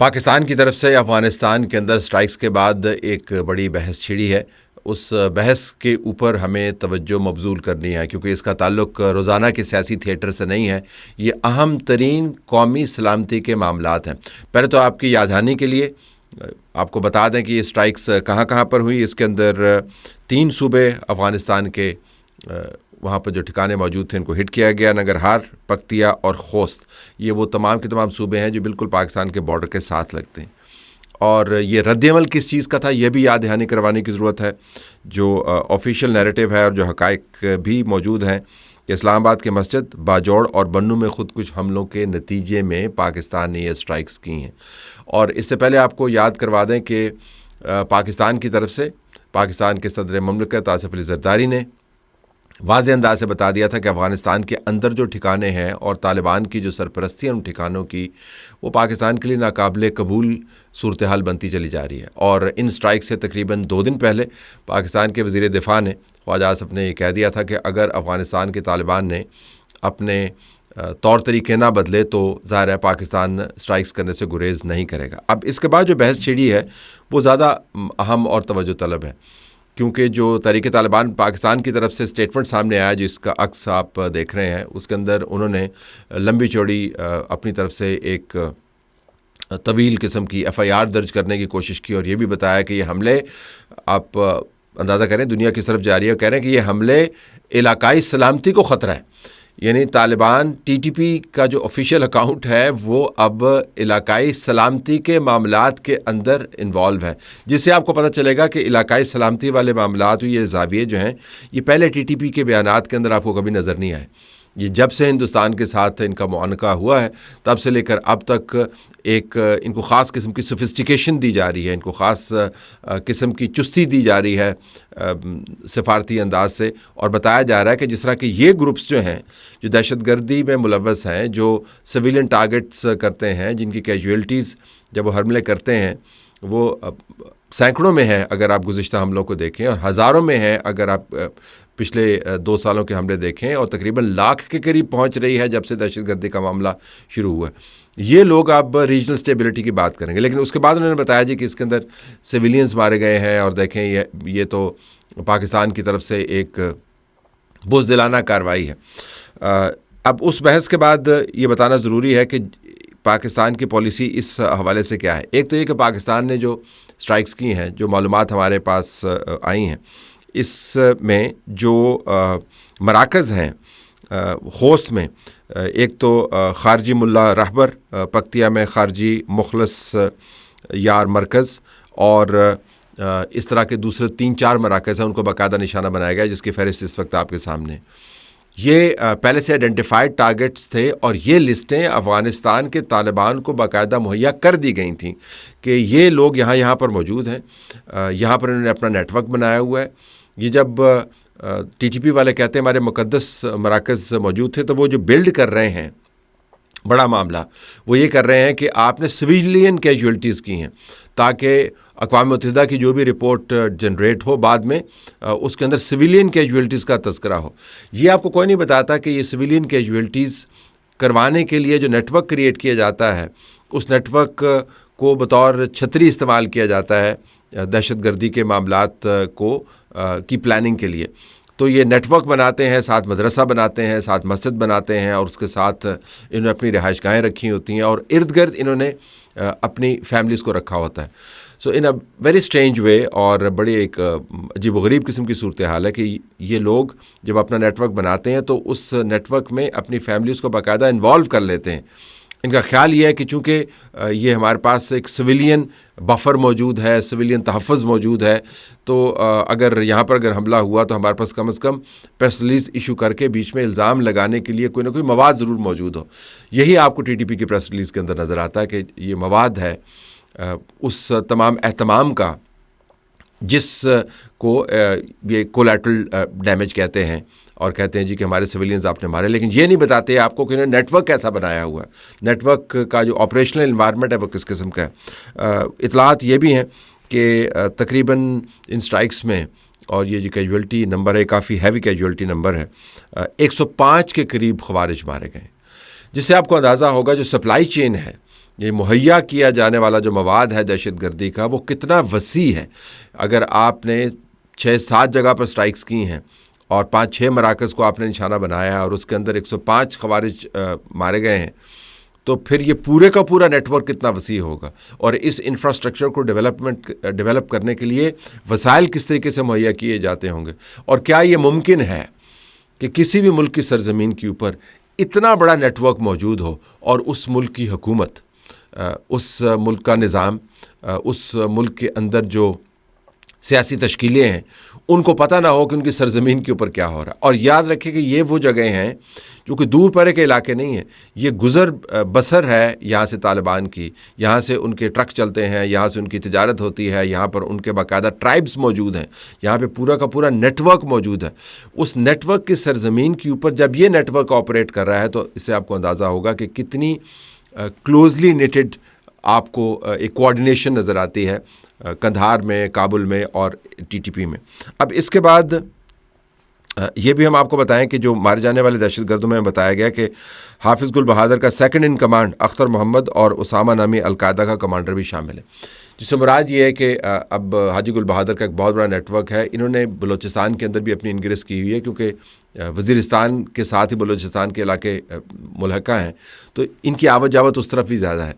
پاکستان کی طرف سے افغانستان کے اندر سٹرائکس کے بعد ایک بڑی بحث چھڑی ہے. اس بحث کے اوپر ہمیں توجہ مبذول کرنی ہے کیونکہ اس کا تعلق روزانہ کے سیاسی تھیٹر سے نہیں ہے. یہ اہم ترین قومی سلامتی کے معاملات ہیں. پہلے تو آپ کی یاد دہانی کے لیے آپ کو بتا دیں کہ یہ سٹرائکس کہاں کہاں پر ہوئی. اس کے اندر 3 صوبے افغانستان کے وہاں پر جو ٹھکانے موجود تھے ان کو ہٹ کیا گیا. ننگرہار، پکتیا اور خوست، یہ وہ تمام کے تمام صوبے ہیں جو بالکل پاکستان کے بارڈر کے ساتھ لگتے ہیں. اور یہ رد عمل کس چیز کا تھا یہ بھی یاد دہانی کروانے کی ضرورت ہے. جو آفیشیل نیریٹو ہے اور جو حقائق بھی موجود ہیں کہ اسلام آباد کے مسجد، باجوڑ اور بنوں میں خود کچھ حملوں کے نتیجے میں پاکستان نے یہ سٹرائکس کی ہیں. اور اس سے پہلے آپ کو یاد کروا دیں کہ پاکستان کی طرف سے پاکستان کے صدر مملکت آصف علی زرداری نے واضح انداز سے بتا دیا تھا کہ افغانستان کے اندر جو ٹھکانے ہیں اور طالبان کی جو سرپرستی ہے ان ٹھکانوں کی، وہ پاکستان کے لیے ناقابل قبول صورتحال بنتی چلی جا رہی ہے. اور ان سٹرائک سے تقریباً 2 دن پہلے پاکستان کے وزیر دفاع نے، خواجہ آصف نے، یہ کہہ دیا تھا کہ اگر افغانستان کے طالبان نے اپنے طور طریقے نہ بدلے تو ظاہر ہے پاکستان سٹرائکس کرنے سے گریز نہیں کرے گا. اب اس کے بعد جو بحث چھڑی ہے وہ زیادہ اہم اور توجہ طلب ہے کیونکہ جو تحریک طالبان پاکستان کی طرف سے اسٹیٹمنٹ سامنے آیا جس کا عکس آپ دیکھ رہے ہیں، اس کے اندر انہوں نے لمبی چوڑی اپنی طرف سے ایک طویل قسم کی FIR درج کرنے کی کوشش کی اور یہ بھی بتایا کہ یہ حملے، آپ اندازہ کریں دنیا کس طرف جا رہی ہے، کہہ رہے ہیں کہ یہ حملے علاقائی سلامتی کو خطرہ ہے. یعنی طالبان TTP کا جو آفیشیل اکاؤنٹ ہے وہ اب علاقائی سلامتی کے معاملات کے اندر انوالو ہے، جس سے آپ کو پتہ چلے گا کہ علاقائی سلامتی والے معاملات، یہ زاویے جو ہیں، یہ پہلے TTP کے بیانات کے اندر آپ کو کبھی نظر نہیں آئے. یہ جب سے ہندوستان کے ساتھ ان کا معانقہ ہوا ہے تب سے لے کر اب تک ایک ان کو خاص قسم کی سوفسٹیکیشن دی جا رہی ہے، ان کو خاص قسم کی چستی دی جا رہی ہے سفارتی انداز سے. اور بتایا جا رہا ہے کہ جس طرح کہ یہ گروپس جو ہیں جو دہشت گردی میں ملوث ہیں، جو سویلین ٹارگٹس کرتے ہیں، جن کی کیجویلٹیز جب وہ حملے کرتے ہیں وہ سینکڑوں میں ہیں اگر آپ گزشتہ حملوں کو دیکھیں، اور ہزاروں میں ہیں اگر آپ پچھلے 2 سالوں کے حملے دیکھیں، اور تقریباً 1,00,000 کے قریب پہنچ رہی ہے جب سے دہشت گردی کا معاملہ شروع ہوا ہے. یہ لوگ اب ریجنل اسٹیبلٹی کی بات کریں گے. لیکن اس کے بعد انہوں نے بتایا جی کہ اس کے اندر سویلینز مارے گئے ہیں، اور دیکھیں یہ تو پاکستان کی طرف سے ایک بزدلانہ کارروائی ہے. اب اس بحث کے بعد یہ بتانا ضروری ہے کہ پاکستان کی پالیسی اس حوالے سے کیا ہے. ایک تو یہ کہ پاکستان نے جو سٹرائکس کی ہیں، جو معلومات ہمارے پاس آئی ہیں، اس میں جو مراکز ہیں خوست میں، ایک تو خارجی ملا رہبر، پکتیا میں خارجی مخلص یار مرکز، اور اس طرح کے دوسرے 3-4 مراکز ہیں، ان کو باقاعدہ نشانہ بنایا گیا جس کی فہرست اس وقت آپ کے سامنے. یہ پہلے سے آئیڈینٹیفائڈ ٹارگٹس تھے اور یہ لسٹیں افغانستان کے طالبان کو باقاعدہ مہیا کر دی گئی تھیں کہ یہ لوگ یہاں پر موجود ہیں، یہاں پر انہوں نے اپنا نیٹ ورک بنایا ہوا ہے. یہ جب TTP والے کہتے ہیں ہمارے مقدس مراکز موجود تھے، تو وہ جو بلڈ کر رہے ہیں بڑا معاملہ، وہ یہ کر رہے ہیں کہ آپ نے سویلین کیجویلٹیز کی ہیں تاکہ اقوام متحدہ کی جو بھی رپورٹ جنریٹ ہو بعد میں اس کے اندر سویلین کیجویلٹیز کا تذکرہ ہو. یہ آپ کو کوئی نہیں بتاتا کہ یہ سویلین کیجویلٹیز کروانے کے لیے جو نیٹ ورک کریٹ کیا جاتا ہے، اس نیٹ ورک کو بطور چھتری استعمال کیا جاتا ہے دہشت گردی کے معاملات کی پلاننگ کے لیے. تو یہ نیٹ ورک بناتے ہیں، ساتھ مدرسہ بناتے ہیں، ساتھ مسجد بناتے ہیں، اور اس کے ساتھ انہوں نے اپنی رہائش گاہیں رکھی ہوتی ہیں، اور ارد گرد انہوں نے اپنی فیملیز کو رکھا ہوتا ہے. سو ان اے ویری اسٹرینج وے، اور بڑی ایک عجیب و غریب قسم کی صورتحال ہے کہ یہ لوگ جب اپنا نیٹ ورک بناتے ہیں تو اس نیٹ ورک میں اپنی فیملیز کو باقاعدہ انوالو کر لیتے ہیں. ان کا خیال یہ ہے کہ چونکہ یہ ہمارے پاس ایک سویلین بفر موجود ہے، سویلین تحفظ موجود ہے، تو اگر یہاں پر حملہ ہوا تو ہمارے پاس کم از کم پریس ریلیز ایشو کر کے بیچ میں الزام لگانے کے لیے کوئی نہ کوئی مواد ضرور موجود ہو. یہی آپ کو TTP کی پریس ریلیز کے اندر نظر آتا ہے کہ یہ مواد ہے اس تمام اہتمام کا جس کو یہ کولیٹرل ڈیمیج کہتے ہیں، اور کہتے ہیں جی کہ ہمارے سویلینز آپ نے مارے، لیکن یہ نہیں بتاتے آپ کو کہ انہوں نے نیٹ ورک کیسا بنایا ہوا ہے، نیٹ ورک کا جو آپریشنل انوائرمنٹ ہے وہ کس قسم کا ہے. اطلاعات یہ بھی ہیں کہ تقریباً ان سٹرائکس میں، اور یہ جو کیجویلٹی نمبر ہے کافی ہیوی کیجویلٹی نمبر ہے، 105 کے قریب خوارج مارے گئے، جس سے آپ کو اندازہ ہوگا جو سپلائی چین ہے، یہ مہیا کیا جانے والا جو مواد ہے دہشت گردی کا وہ کتنا وسیع ہے. اگر آپ نے 6-7 جگہ پر سٹرائکس کی ہیں اور 5-6 مراکز کو آپ نے نشانہ بنایا ہے اور اس کے اندر 105 خوارج مارے گئے ہیں, تو پھر یہ پورے کا پورا نیٹ ورک کتنا وسیع ہوگا, اور اس انفراسٹرکچر کو ڈیولپ کرنے کے لیے وسائل کس طریقے سے مہیا کیے جاتے ہوں گے, اور کیا یہ ممکن ہے کہ کسی بھی ملک کی سرزمین کے اوپر اتنا بڑا نیٹ ورک موجود ہو اور اس ملک کی حکومت, اس ملک کا نظام, اس ملک کے اندر جو سیاسی تشکیلیں ہیں ان کو پتہ نہ ہو کہ ان کی سرزمین کے اوپر کیا ہو رہا ہے. اور یاد رکھیں کہ یہ وہ جگہیں ہیں جو کہ دور پرے کے علاقے نہیں ہیں, یہ گزر بسر ہے یہاں سے طالبان کی, یہاں سے ان کے ٹرک چلتے ہیں, یہاں سے ان کی تجارت ہوتی ہے, یہاں پر ان کے باقاعدہ ٹرائبز موجود ہیں, یہاں پہ پورا کا پورا نیٹ ورک موجود ہے. اس نیٹ ورک کی سرزمین کے اوپر جب یہ نیٹ ورک آپریٹ کر رہا ہے تو اس سے آپ کو اندازہ ہوگا کہ کتنی کلوزلی نیٹڈ آپ کو ایک کوآرڈینیشن نظر آتی ہے قندھار میں, کابل میں اور TTP میں. اب اس کے بعد یہ بھی ہم آپ کو بتائیں کہ جو مارے جانے والے دہشت گردوں میں بتایا گیا کہ حافظ گل بہادر کا سیکنڈ ان کمانڈ اختر محمد اور اسامہ نامی القاعدہ کا کمانڈر بھی شامل ہے, جس سے مراد یہ ہے کہ اب حاجی گل بہادر کا ایک بہت بڑا نیٹ ورک ہے. انہوں نے بلوچستان کے اندر بھی اپنی انگریز کی ہوئی ہے, کیونکہ وزیرستان کے ساتھ ہی بلوچستان کے علاقے ملحقہ ہیں, تو ان کی آوت جاوت اس طرف بھی زیادہ ہے.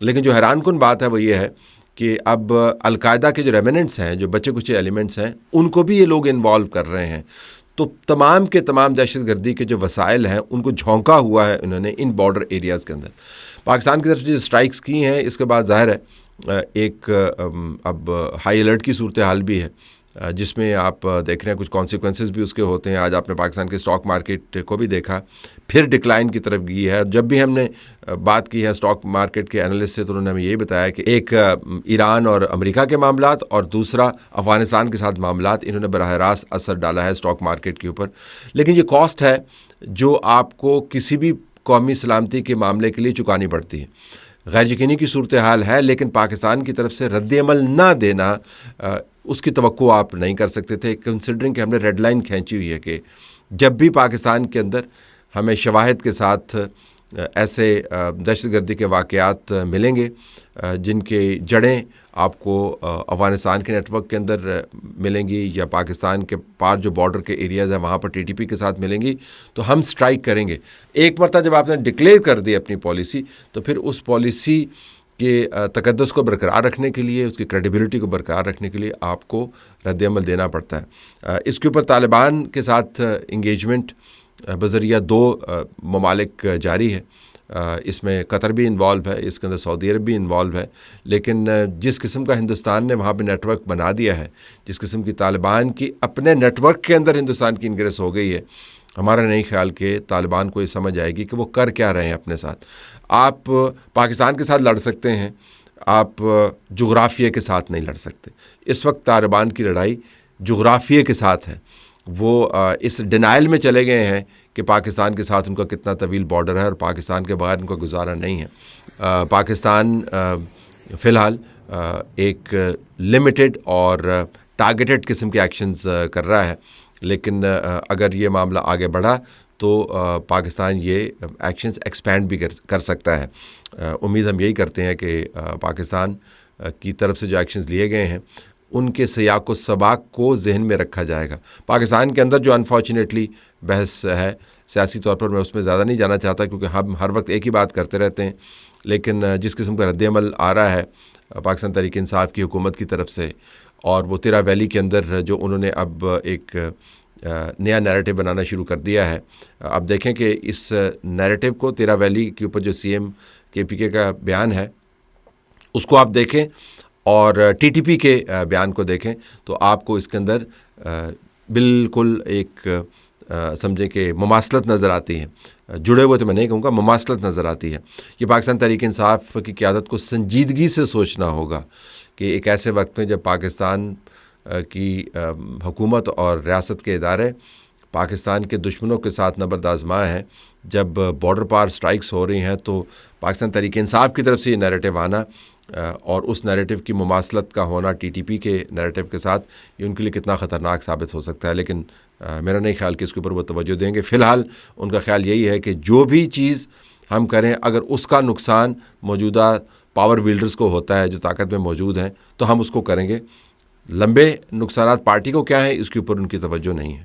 لیکن جو حیران کن بات ہے وہ یہ ہے کہ اب القاعدہ کے جو ریمننٹس ہیں, جو بچے کچے ایلیمنٹس ہیں, ان کو بھی یہ لوگ انوالو کر رہے ہیں. تو تمام کے تمام دہشت گردی کے جو وسائل ہیں ان کو جھونکا ہوا ہے انہوں نے ان بارڈر ایریاز کے اندر. پاکستان کی طرف جو سٹرائکس کی ہیں اس کے بعد ظاہر ہے ایک اب ہائی الرٹ کی صورتحال بھی ہے, جس میں آپ دیکھ رہے ہیں کچھ کانسیکوینسز بھی اس کے ہوتے ہیں. آج آپ نے پاکستان کے اسٹاک مارکیٹ کو بھی دیکھا, پھر ڈکلائن کی طرف گئی ہے. اور جب بھی ہم نے بات کی ہے اسٹاک مارکیٹ کے انالسٹ سے تو انہوں نے ہمیں یہی بتایا کہ ایک ایران اور امریکہ کے معاملات اور دوسرا افغانستان کے ساتھ معاملات, انہوں نے براہ راست اثر ڈالا ہے اسٹاک مارکیٹ کے اوپر. لیکن یہ کاسٹ ہے جو آپ کو کسی بھی قومی سلامتی کے معاملے کے لیے چکانی پڑتی ہے. غیر یقینی کی صورتحال ہے, لیکن پاکستان کی طرف سے رد عمل نہ دینا اس کی توقع آپ نہیں کر سکتے تھے, کنسیڈرنگ کہ ہم نے ریڈ لائن کھینچی ہوئی ہے کہ جب بھی پاکستان کے اندر ہمیں شواہد کے ساتھ ایسے دہشت گردی کے واقعات ملیں گے جن کے جڑیں آپ کو افغانستان کے نیٹ ورک کے اندر ملیں گی یا پاکستان کے پار جو بارڈر کے ایریاز ہیں وہاں پر TTP کے ساتھ ملیں گی, تو ہم سٹرائک کریں گے. ایک مرتبہ جب آپ نے ڈکلیئر کر دی اپنی پالیسی, تو پھر اس پالیسی کے تقدس کو برقرار رکھنے کے لیے, اس کی کریڈیبلٹی کو برقرار رکھنے کے لیے آپ کو رد عمل دینا پڑتا ہے. اس کے اوپر طالبان کے ساتھ انگیجمنٹ بذریعہ 2 ممالک جاری ہے. اس میں قطر بھی انوالو ہے, اس کے اندر سعودی عرب بھی انوالو ہے. لیکن جس قسم کا ہندوستان نے وہاں پہ نیٹ ورک بنا دیا ہے, جس قسم کی طالبان کی اپنے نیٹ ورک کے اندر ہندوستان کی انگریس ہو گئی ہے, ہمارا نہیں خیال کہ طالبان کو یہ سمجھ آئے گی کہ وہ کر کیا رہے ہیں اپنے ساتھ. آپ پاکستان کے ساتھ لڑ سکتے ہیں, آپ جغرافیہ کے ساتھ نہیں لڑ سکتے. اس وقت طالبان کی لڑائی جغرافیہ کے ساتھ ہے. وہ اس ڈینائل میں چلے گئے ہیں کہ پاکستان کے ساتھ ان کا کتنا طویل بارڈر ہے اور پاکستان کے بغیر ان کا گزارا نہیں ہے. پاکستان فی الحال ایک لمیٹڈ اور ٹارگیٹڈ قسم کے ایکشنز کر رہا ہے, لیکن اگر یہ معاملہ آگے بڑھا تو پاکستان یہ ایکشنز ایکسپینڈ بھی کر سکتا ہے. امید ہم یہی کرتے ہیں کہ پاکستان کی طرف سے جو ایکشنز لیے گئے ہیں ان کے سیاق و سباق کو ذہن میں رکھا جائے گا. پاکستان کے اندر جو انفارچونیٹلی بحث ہے سیاسی طور پر, میں اس میں زیادہ نہیں جانا چاہتا کیونکہ ہم ہر وقت ایک ہی بات کرتے رہتے ہیں, لیکن جس قسم کا رد عمل آ رہا ہے پاکستان تحریک انصاف کی حکومت کی طرف سے, اور وہ تیرا ویلی کے اندر جو انہوں نے اب ایک نیا نیریٹو بنانا شروع کر دیا ہے. اب دیکھیں کہ اس نیریٹو کو تیرا ویلی کے اوپر جو CM KPK کا بیان ہے اس کو آپ دیکھیں اور TTP کے بیان کو دیکھیں تو آپ کو اس کے اندر بالکل ایک سمجھیں کہ مماثلت نظر آتی ہے. جڑے ہوئے تو میں نہیں کہوں گا, مماثلت نظر آتی ہے. یہ پاکستان تحریک انصاف کی قیادت کو سنجیدگی سے سوچنا ہوگا کہ ایک ایسے وقت میں جب پاکستان کی حکومت اور ریاست کے ادارے پاکستان کے دشمنوں کے ساتھ نبرد آزما ہیں, جب بارڈر پار سٹرائکس ہو رہی ہیں, تو پاکستان تحریک انصاف کی طرف سے یہ نیریٹو آنا اور اس نیریٹو کی مماثلت کا ہونا TTP کے نیریٹو کے ساتھ, یہ ان کے لیے کتنا خطرناک ثابت ہو سکتا ہے. لیکن میرا نہیں خیال کہ اس کے اوپر وہ توجہ دیں گے. فی الحال ان کا خیال یہی ہے کہ جو بھی چیز ہم کریں. اگر اس کا نقصان موجودہ پاور ویلڈرز کو ہوتا ہے جو طاقت میں موجود ہیں تو ہم اس کو کریں گے. لمبے نقصانات پارٹی کو کیا ہیں اس کے اوپر ان کی توجہ نہیں ہے.